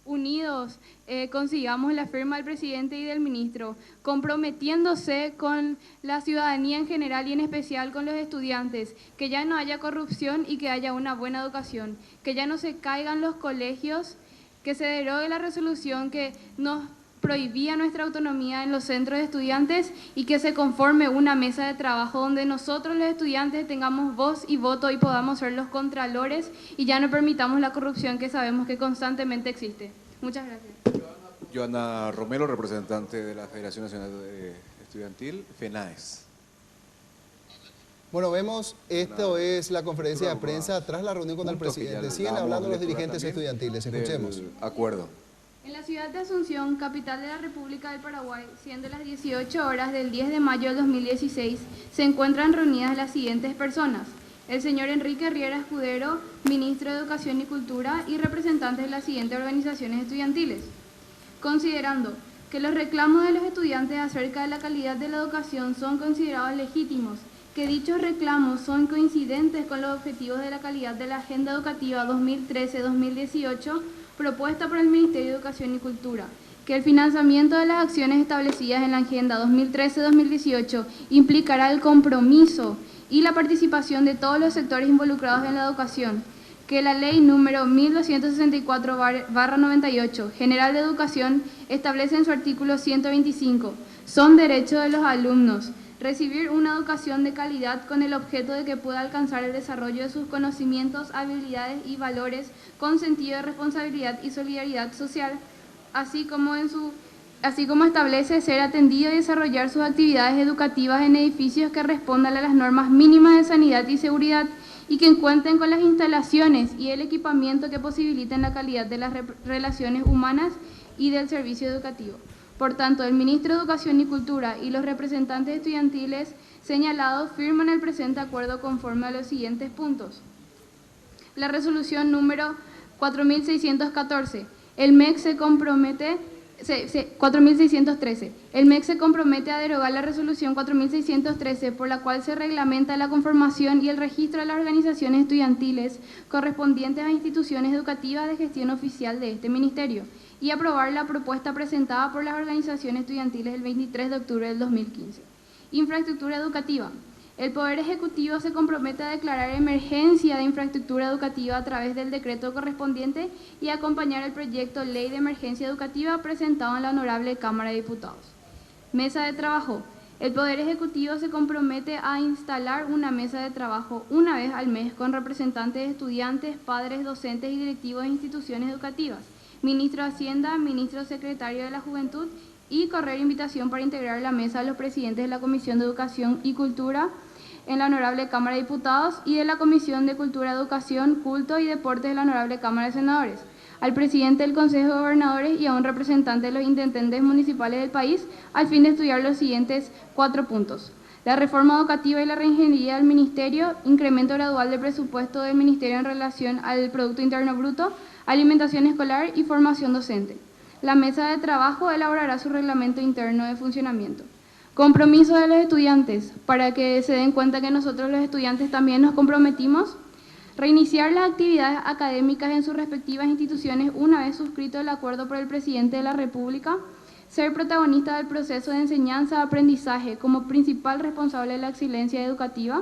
unidos consigamos la firma del presidente y del ministro, comprometiéndose con la ciudadanía en general y en especial con los estudiantes, que ya no haya corrupción y que haya una buena educación, que ya no se caigan los colegios, que se derogue la resolución que nos prohibía nuestra autonomía en los centros de estudiantes y que se conforme una mesa de trabajo donde nosotros los estudiantes tengamos voz y voto y podamos ser los contralores y ya no permitamos la corrupción que sabemos que constantemente existe. Muchas gracias. Joana Romero, representante de la Federación Nacional Estudiantil, FENAES. Bueno, vemos, esto es la conferencia de prensa tras la reunión con el presidente. Siguen hablando los dirigentes estudiantiles, escuchemos. Acuerdo. En la ciudad de Asunción, capital de la República del Paraguay, siendo las 18 horas del 10 de mayo del 2016, se encuentran reunidas las siguientes personas: el señor Enrique Riera Escudero, ministro de Educación y Cultura, y representantes de las siguientes organizaciones estudiantiles. Considerando que los reclamos de los estudiantes acerca de la calidad de la educación son considerados legítimos, que dichos reclamos son coincidentes con los objetivos de la calidad de la Agenda Educativa 2013-2018, propuesta por el Ministerio de Educación y Cultura, que el financiamiento de las acciones establecidas en la Agenda 2013-2018 implicará el compromiso y la participación de todos los sectores involucrados en la educación, que la Ley número 1264/98, General de Educación, establece en su artículo 125, son derechos de los alumnos recibir una educación de calidad con el objeto de que pueda alcanzar el desarrollo de sus conocimientos, habilidades y valores con sentido de responsabilidad y solidaridad social, así como establece ser atendido y desarrollar sus actividades educativas en edificios que respondan a las normas mínimas de sanidad y seguridad y que cuenten con las instalaciones y el equipamiento que posibiliten la calidad de las relaciones humanas y del servicio educativo. Por tanto, el ministro de Educación y Cultura y los representantes estudiantiles señalados firman el presente acuerdo conforme a los siguientes puntos. La resolución número 4614. El MEC se compromete 4613. El MEC se compromete a derogar la resolución 4613 por la cual se reglamenta la conformación y el registro de las organizaciones estudiantiles correspondientes a instituciones educativas de gestión oficial de este ministerio y aprobar la propuesta presentada por las organizaciones estudiantiles el 23 de octubre del 2015. Infraestructura educativa. El Poder Ejecutivo se compromete a declarar emergencia de infraestructura educativa a través del decreto correspondiente y acompañar el proyecto Ley de Emergencia Educativa presentado en la Honorable Cámara de Diputados. Mesa de trabajo. El Poder Ejecutivo se compromete a instalar una mesa de trabajo una vez al mes con representantes de estudiantes, padres, docentes y directivos de instituciones educativas, ministro de Hacienda, ministro secretario de la Juventud y correr invitación para integrar la mesa a los presidentes de la Comisión de Educación y Cultura en la Honorable Cámara de Diputados y de la Comisión de Cultura, Educación, Culto y Deportes de la Honorable Cámara de Senadores, al presidente del Consejo de Gobernadores y a un representante de los intendentes municipales del país, al fin de estudiar los siguientes 4 puntos. La reforma educativa y la reingeniería del Ministerio, incremento gradual del presupuesto del Ministerio en relación al Producto Interno Bruto, alimentación escolar y formación docente. La mesa de trabajo elaborará su reglamento interno de funcionamiento. Compromiso de los estudiantes, para que se den cuenta que nosotros los estudiantes también nos comprometimos. Reiniciar las actividades académicas en sus respectivas instituciones una vez suscrito el acuerdo por el presidente de la República. Ser protagonista del proceso de enseñanza-aprendizaje como principal responsable de la excelencia educativa.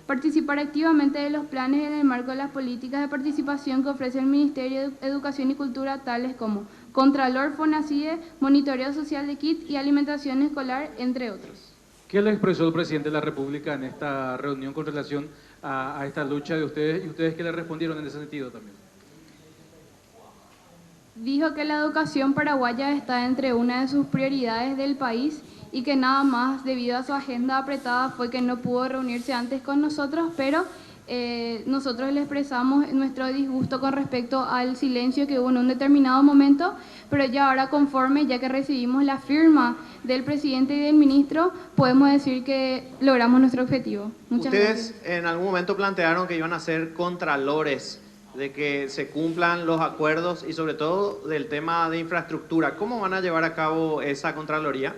Participar activamente de los planes en el marco de las políticas de participación que ofrece el Ministerio de Educación y Cultura, tales como Contralor, FONACIDE, Monitoreo Social de KIT y Alimentación Escolar, entre otros. ¿Qué le expresó el presidente de la República en esta reunión con relación a esta lucha de ustedes y ustedes qué le respondieron en ese sentido también? Dijo que la educación paraguaya está entre una de sus prioridades del país y que nada más debido a su agenda apretada fue que no pudo reunirse antes con nosotros, pero nosotros le expresamos nuestro disgusto con respecto al silencio que hubo en un determinado momento, pero ya ahora conforme, ya que recibimos la firma del presidente y del ministro, podemos decir que logramos nuestro objetivo. Muchas gracias. Ustedes en algún momento plantearon que iban a ser contralores de que se cumplan los acuerdos y sobre todo del tema de infraestructura. ¿Cómo van a llevar a cabo esa contraloría?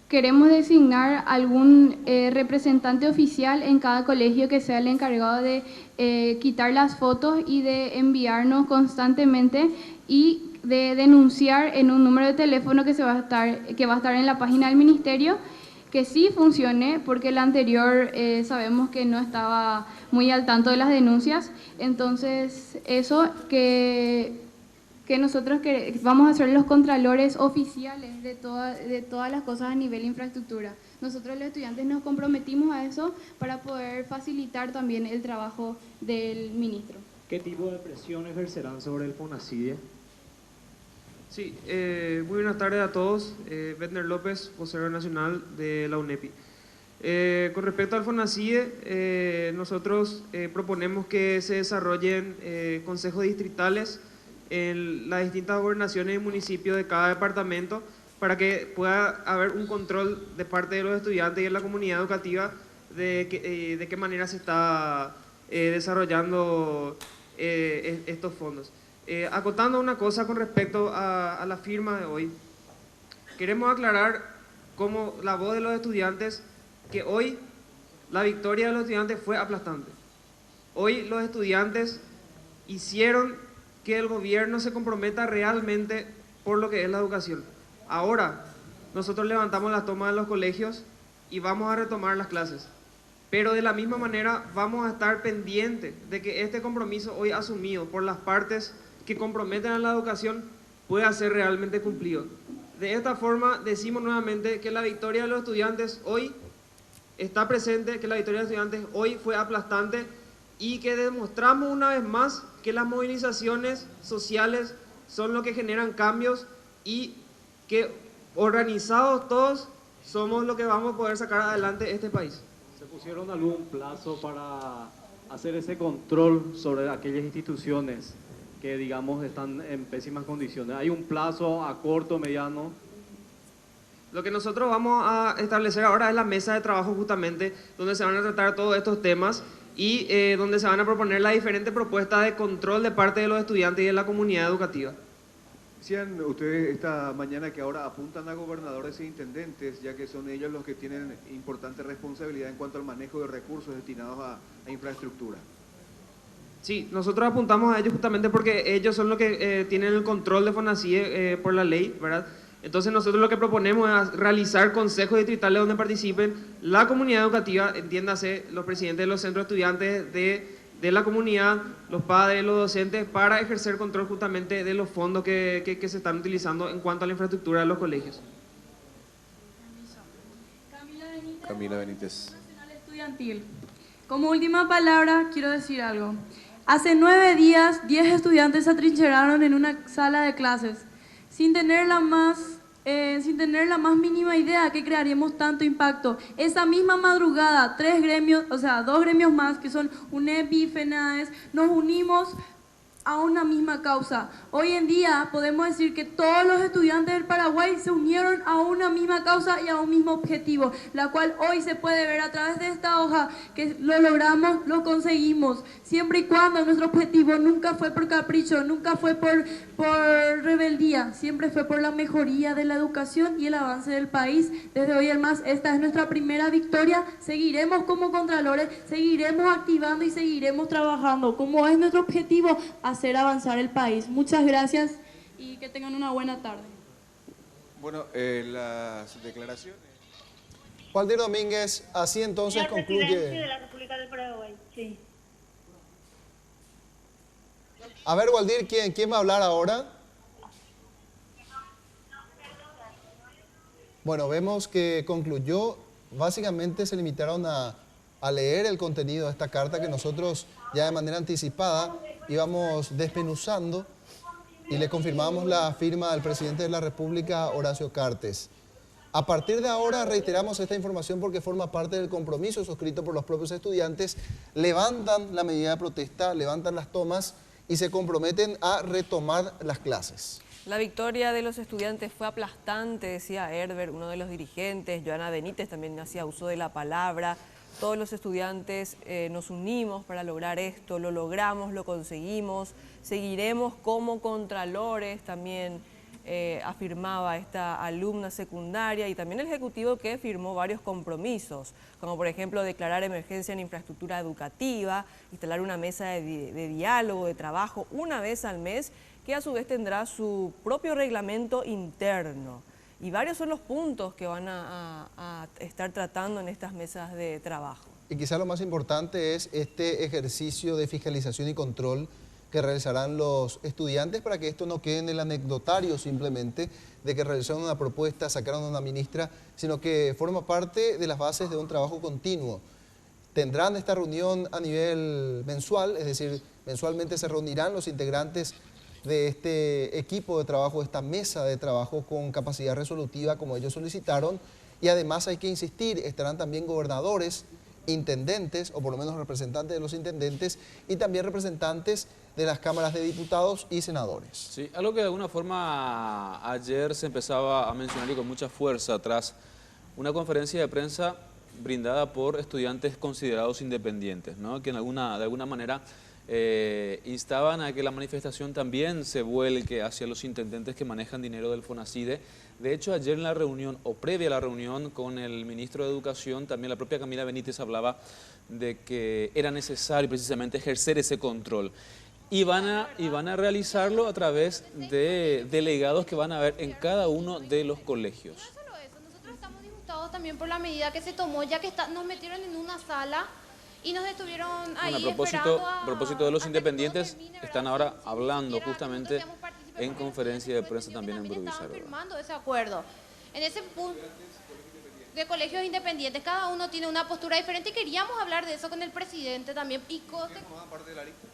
Queremos designar algún representante oficial en cada colegio que sea el encargado de quitar las fotos y de enviarnos constantemente y de denunciar en un número de teléfono que va a estar en la página del ministerio, que sí funcione, porque el anterior sabemos que no estaba muy al tanto de las denuncias. Entonces, eso que nosotros vamos a ser los contralores oficiales de todas las cosas a nivel infraestructura. Nosotros los estudiantes nos comprometimos a eso para poder facilitar también el trabajo del ministro. ¿Qué tipo de presión ejercerán sobre el FONACIDE? Sí, muy buenas tardes a todos. Bedner López, vocero nacional de la UNEPI. Con respecto al FONACIDE, nosotros proponemos que se desarrollen consejos distritales en las distintas gobernaciones y municipios de cada departamento para que pueda haber un control de parte de los estudiantes y de la comunidad educativa de qué manera se está desarrollando estos fondos. Acotando una cosa con respecto a la firma de hoy, queremos aclarar como la voz de los estudiantes que hoy la victoria de los estudiantes fue aplastante. Hoy los estudiantes hicieron que el gobierno se comprometa realmente por lo que es la educación. Ahora nosotros levantamos las tomas de los colegios y vamos a retomar las clases. Pero de la misma manera vamos a estar pendientes de que este compromiso hoy asumido por las partes que comprometen a la educación pueda ser realmente cumplido. De esta forma decimos nuevamente que la victoria de los estudiantes hoy está presente, que la victoria de los estudiantes hoy fue aplastante y que demostramos una vez más que las movilizaciones sociales son lo que generan cambios y que organizados todos somos lo que vamos a poder sacar adelante este país. ¿Se pusieron algún plazo para hacer ese control sobre aquellas instituciones que, digamos, están en pésimas condiciones? ¿Hay un plazo a corto, mediano? Lo que nosotros vamos a establecer ahora es la mesa de trabajo justamente donde se van a tratar todos estos temas y donde se van a proponer las diferentes propuestas de control de parte de los estudiantes y de la comunidad educativa. Decían ustedes esta mañana que ahora apuntan a gobernadores e intendentes, ya que son ellos los que tienen importante responsabilidad en cuanto al manejo de recursos destinados a infraestructura. Sí, nosotros apuntamos a ellos justamente porque ellos son los que tienen el control de FONACIDE por la ley, ¿verdad? Entonces nosotros lo que proponemos es realizar consejos distritales donde participen la comunidad educativa, entiéndase los presidentes de los centros estudiantes de la comunidad, los padres, los docentes, para ejercer control justamente de los fondos que se están utilizando en cuanto a la infraestructura de los colegios. Camila Benítez. Nacional Estudiantil. Como última palabra, quiero decir algo. Hace 9 días, 10 estudiantes se atrincheraron en una sala de clases, sin tener la más mínima idea que crearíamos tanto impacto. Esa misma madrugada, 2 gremios más, que son UNEPI y FENAES, nos unimos a una misma causa. Hoy en día podemos decir que todos los estudiantes del Paraguay se unieron a una misma causa y a un mismo objetivo, la cual hoy se puede ver a través de esta hoja que lo logramos, lo conseguimos, siempre y cuando nuestro objetivo nunca fue por capricho, nunca fue por rebeldía, siempre fue por la mejoría de la educación y el avance del país. Desde hoy en más, esta es nuestra primera victoria. Seguiremos como contralores, seguiremos activando y seguiremos trabajando, como es nuestro objetivo, hacer avanzar el país. Muchas gracias y que tengan una buena tarde. Bueno, las declaraciones. Waldir Domínguez, así entonces Señor presidente concluye. de la República del Paraguay, sí. A ver, Waldir, ¿quién va a hablar ahora? Bueno, vemos que concluyó. Básicamente se limitaron a leer el contenido de esta carta que nosotros ya de manera anticipada íbamos desmenuzando y le confirmamos la firma del presidente de la República, Horacio Cartes. A partir de ahora reiteramos esta información porque forma parte del compromiso suscrito por los propios estudiantes. Levantan la medida de protesta, levantan las tomas y se comprometen a retomar las clases. La victoria de los estudiantes fue aplastante, decía Herbert, uno de los dirigentes. Joana Benítez también hacía uso de la palabra. Todos los estudiantes nos unimos para lograr esto, lo logramos, lo conseguimos. Seguiremos como contralores, también afirmaba esta alumna secundaria, y también el Ejecutivo, que firmó varios compromisos, como por ejemplo declarar emergencia en infraestructura educativa, instalar una mesa de diálogo, de trabajo una vez al mes, que a su vez tendrá su propio reglamento interno. Y varios son los puntos que van a estar tratando en estas mesas de trabajo. Y quizá lo más importante es este ejercicio de fiscalización y control que realizarán los estudiantes para que esto no quede en el anecdotario simplemente de que realizaron una propuesta, sacaron a una ministra, sino que forma parte de las bases de un trabajo continuo. Tendrán esta reunión a nivel mensual, es decir, mensualmente se reunirán los integrantes de este equipo de trabajo, esta mesa de trabajo con capacidad resolutiva como ellos solicitaron, y además hay que insistir, estarán también gobernadores, intendentes, o por lo menos representantes de los intendentes, y también representantes de las cámaras de diputados y senadores. Sí, algo que de alguna forma ayer se empezaba a mencionar y con mucha fuerza tras una conferencia de prensa brindada por estudiantes considerados independientes, ¿no? Que de alguna manera instaban a que la manifestación también se vuelque hacia los intendentes que manejan dinero del FONACIDE. De hecho, ayer en la reunión, o previa a la reunión con el ministro de Educación, también la propia Camila Benítez hablaba de que era necesario precisamente ejercer ese control. Y van a realizarlo a través de delegados que van a haber en cada uno de los colegios. No solo eso, nosotros estamos disgustados también por la medida que se tomó, ya que nos metieron en una sala y nos estuvieron ahí bueno, a propósito de los independientes, están ahora hablando justamente en conferencia de prensa también en Bruguizar. Firmando ese acuerdo. En ese punto de colegios independientes, cada uno tiene una postura diferente y queríamos hablar de eso con el presidente también. Y ¿Formaban parte de la lista?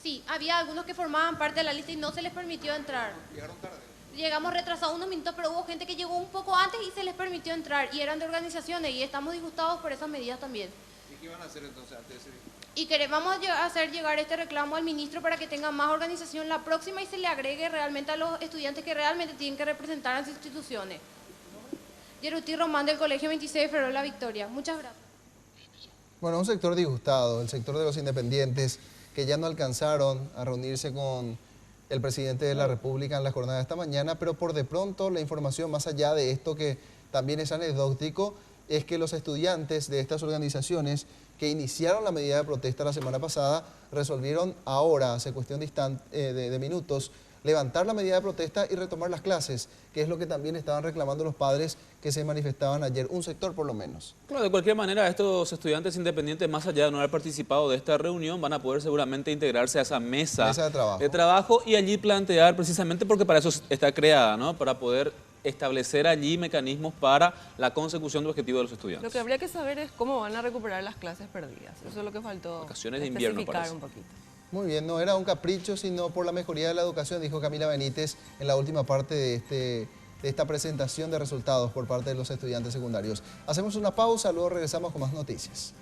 Sí, había algunos que formaban parte de la lista y no se les permitió entrar. ¿Llegaron tarde? Llegamos retrasados unos minutos, pero hubo gente que llegó un poco antes y se les permitió entrar, y eran de organizaciones, y estamos disgustados por esas medidas también. ¿Y qué van a hacer entonces antes de ese día? Y vamos a hacer llegar este reclamo al ministro para que tenga más organización la próxima y se le agregue realmente a los estudiantes que realmente tienen que representar a sus instituciones. Yeruti Román, del Colegio 26 de Febrero La Victoria. Muchas gracias. Bueno, un sector disgustado, el sector de los independientes, que ya no alcanzaron a reunirse con el presidente de la República en la jornada de esta mañana, pero por de pronto la información, más allá de esto que también es anecdótico, es que los estudiantes de estas organizaciones que iniciaron la medida de protesta la semana pasada resolvieron ahora, hace cuestión de minutos, levantar la medida de protesta y retomar las clases, que es lo que también estaban reclamando los padres que se manifestaban ayer, un sector por lo menos. Claro, de cualquier manera, estos estudiantes independientes, más allá de no haber participado de esta reunión, van a poder seguramente integrarse a esa mesa de trabajo y allí plantear precisamente, porque para eso está creada, ¿no? Para poder establecer allí mecanismos para la consecución de objetivos de los estudiantes. Lo que habría que saber es cómo van a recuperar las clases perdidas. Eso es lo que faltó. Vacaciones de invierno, parece. Un poquito. Muy bien, no era un capricho, sino por la mejoría de la educación, dijo Camila Benítez en la última parte de esta presentación de resultados por parte de los estudiantes secundarios. Hacemos una pausa, luego regresamos con más noticias.